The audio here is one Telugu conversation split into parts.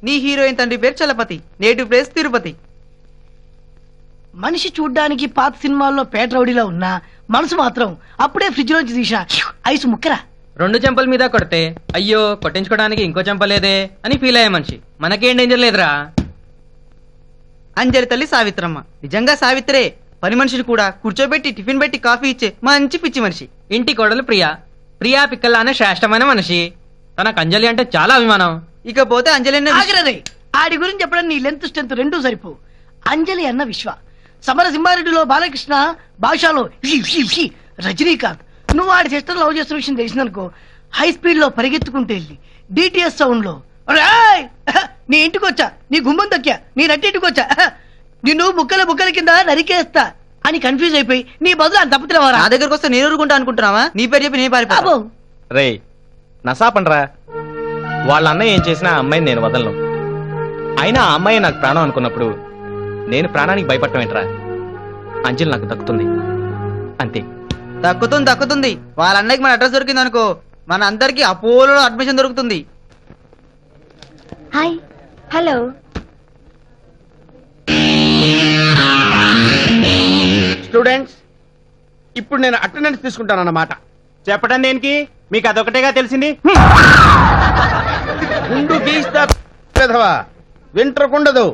నీ హీరోయిన్ తండ్రి పేరు చలపతి, నేటివ్ ప్లేస్ తిరుపతి. మనిషి చూడ్డానికి పాత సినిమాల్లో పేట రౌడీలా ఉన్నా మనసు మాత్రం అప్పుడే ఫ్రిడ్జ్ లోంచి తీసిన ఐస్ ముక్కరా. 2 చెంపల మీద కొడితే అయ్యో కొట్టించుకోవడానికి ఇంకో చెంపలేదే అని ఫీల్ అయ్యే మనిషి. మనకేం డేంజర్ లేదురా. అంజలి తల్లి సావిత్రమ్మ నిజంగా సావిత్రే. పని మనిషిని కూడా కూర్చోబెట్టి టిఫిన్ పెట్టి కాఫీ ఇచ్చే మంచి పిచ్చి మనిషి. ఇంటి కోడలు ప్రియా. ప్రియా పిక్కల్లానే శ్రేష్టమైన మనిషి. తనకు అంజలి అంటే చాలా అభిమానం. ఇకపోతే అంజలి ఆడి గురించి చెప్పడం నీ లెంత్ స్ట్రెంత్ రెండూ సరిపో. అంజలి అన్న విశ్వ, సమరసింహారెడ్డిలో బాలకృష్ణ, భాషలో రజనీకాంత్. నువ్వు ఆడి సిస్టర్ లవ్ చేస్తున్న విషయం తెలిసిందనుకో, హై స్పీడ్ లో పరిగెత్తుకుంటూ వెళ్ళి డిటిఎస్ సౌండ్ లో నీ ఇంటికి వచ్చా, నీ గుమ్మం దక్కా, నీ నట్టింటికి వచ్చా, నిన్ను ముక్కల కింద నరికేస్తా అని కన్ఫ్యూజ్ అయిపోయి నీ బదులు అంత తప్పుతున్నవారా. నా దగ్గరకు వస్తే నేను ఊరుకుంటా అనుకుంటున్నావా? నీ పేరు చెప్పి నేను పారిపోతా. రే నసాపండ్రా, వాళ్ళ అన్నయ్య ఏం చేసినా ఆ అమ్మాయిని నేను వదలను. అయినా ఆ అమ్మాయి నాకు ప్రాణం అనుకున్నప్పుడు నేను ప్రాణానికి భయపడటం ఏంట్రా? అంజలి నాకు దక్కుతుంది అంతే. దక్కుతుంది. వాళ్ళ అన్నయ్యకి మన అడ్రస్ దొరికింది అనుకో, మన అందరికి అపోలో అడ్మిషన్ దొరుకుతుంది. హాయ్. హలో. స్టూడెంట్స్, ఇప్పుడు నేను అటెండెన్స్ తీసుకుంటానన్నమాట. చెప్పడం దేనికి? మీకు అదొకటేగా తెలిసింది. ముందు గీస్తా వింటరకుండదు.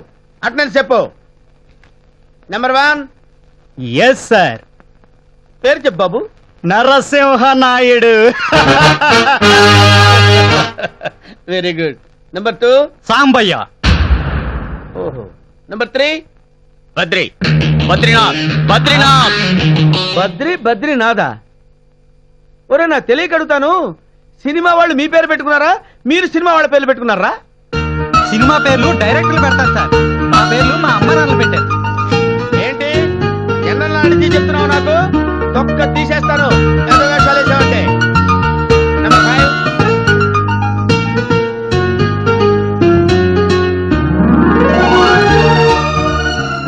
అటెండెన్స్ చెప్పు. నెంబర్ 1. Yes sir. పేరు చెప్పు బాబు. Narasimha Naidu. Very good. Number 2. Sambaiah. ఓహో. నెంబర్ 3. బద్రీనాథ్. బద్రీనాథా? ఒరే నా తెలియక అడుగుతాను, సినిమా వాళ్ళు మీ పేరు పెట్టుకున్నారా, మీరు సినిమా వాళ్ళ పేర్లు పెట్టుకున్నారా? సినిమా పేర్లు డైరెక్టర్లు పెడతారు సార్, మా పేర్లు మా అమ్మ నాన్నలు పెట్టారు. ఏంటి ఎన్నెల్లా అడిగి చెప్తున్నావు? నాకు తొక్క తీసేస్తాను ఏదో వేషాలు వేసావంటే. నెంబర్ 5.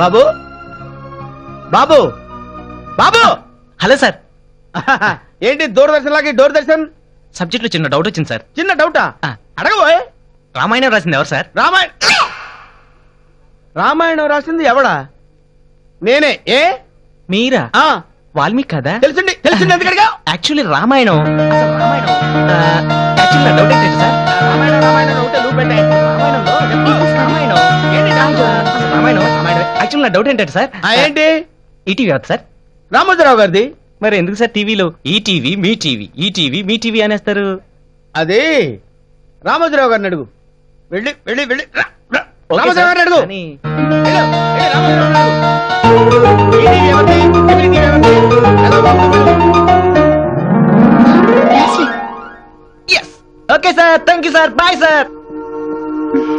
బాబు బాబు బాబు. Hello sir. ఏంటి దూరదర్శన్ లాగే దూరదర్శన్? సబ్జెక్ట్ లో చిన్న డౌట్ వచ్చింది సార్. చిన్న డౌటా? ఆ. అడగబోయ్. రామాయణం రాసింది ఎవరు సార్? రామాయణం రాసింది ఎవడా? నేనే. ఏ మీరా? ఆ వాల్మీకి కదా? తెలిసింది ఎందుకు అడిగావ్? యాక్చువల్లీ రామాయణం యాక్చువల్లీ నా డౌట్ ఏంటంటే సార్, రామాయణం ఒకటే లూప్ పెట్టే. యాక్చువల్లీ నా డౌట్ ఏంటంటే సార్, ఏంటి? ఈటీవీ అవుతుంది సార్. రామోజీరావు గారిది. మరి ఎందుకు సార్ టీవీలో ఈటీవీ మీ టీవీ అనేస్తారు? అది రామోజీరావు గారిని అడుగు. వెళ్ళి రామోజీరావు గారిని అడుగు. కానీ వెళ్ళు, రామోజీరావు గారిని అడుగు. ఈ టీవీ ఎవరిది? ఈ టీవీ ఎవరిది? ఎలా బాగుంది? Okay sir, thank you sir, bye sir.